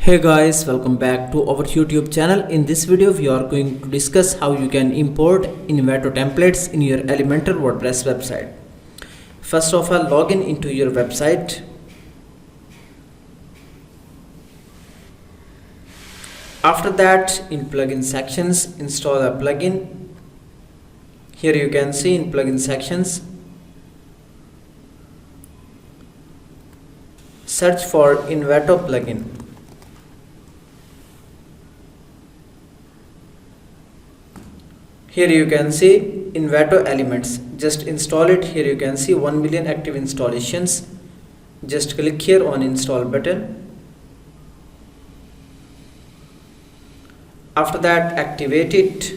Hey guys, welcome back to our YouTube channel. In this video we are going to discuss how you can import Envato templates in your Elementor WordPress website. First of all, log in into your website. After that, in plugin sections, install a plugin. Here you can see in plugin sections, search for Envato plugin. Here you can see Envato Elements. Just install it. Here you can see 1 million active installations. Just click here on install button. After that, activate it.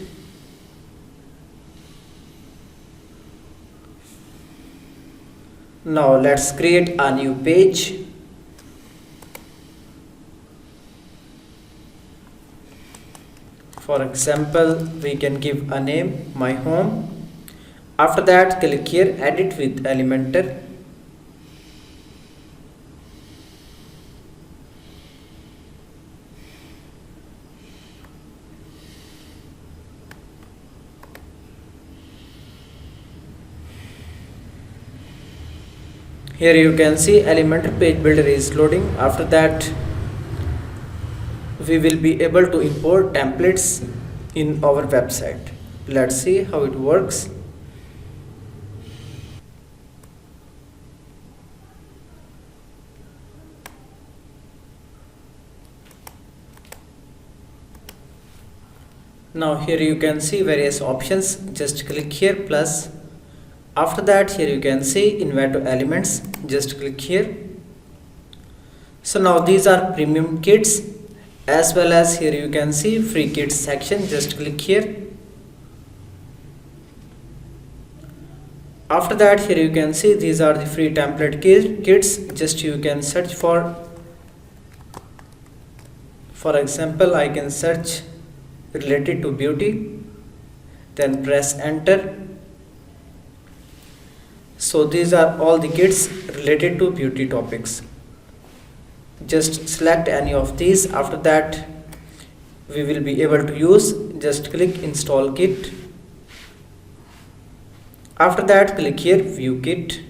Now let's create a new page. For example, we can give a name, my home. After that, click here, edit with Elementor. Here you can see Elementor page builder is loading. After that, we will be able to import templates in our website. Let's see how it works. Now here you can see various options. Just click here plus. After that, here you can see Envato Elements. Just click here. So now these are premium kits, as well as here you can see free kits section. Just click here. After that, here you can see these are the free template kits. Just you can search for example, I can search related to beauty, then press enter. So these are all the kits related to beauty topics. Just select any of these. After that, we will be able to use. Just click install kit. After that, click here view kit.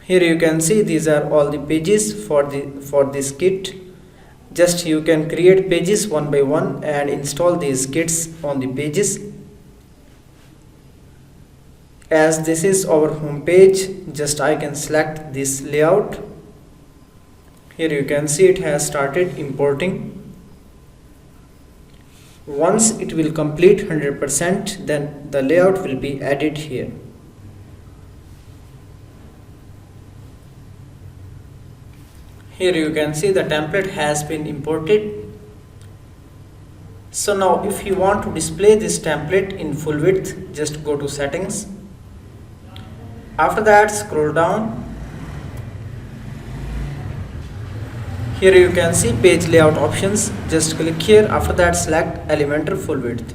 Here you can see these are all the pages for this kit. Just you can create pages one by one and install these kits on the pages. As this is our home page, just I can select this layout. Here you can see it has started importing. Once it will complete 100%, then the layout will be added here. Here you can see the template has been imported. So now if you want to display this template in full width, just go to settings. After that, scroll down. Here you can see page layout options. Just click here. After that, select Elementor full width.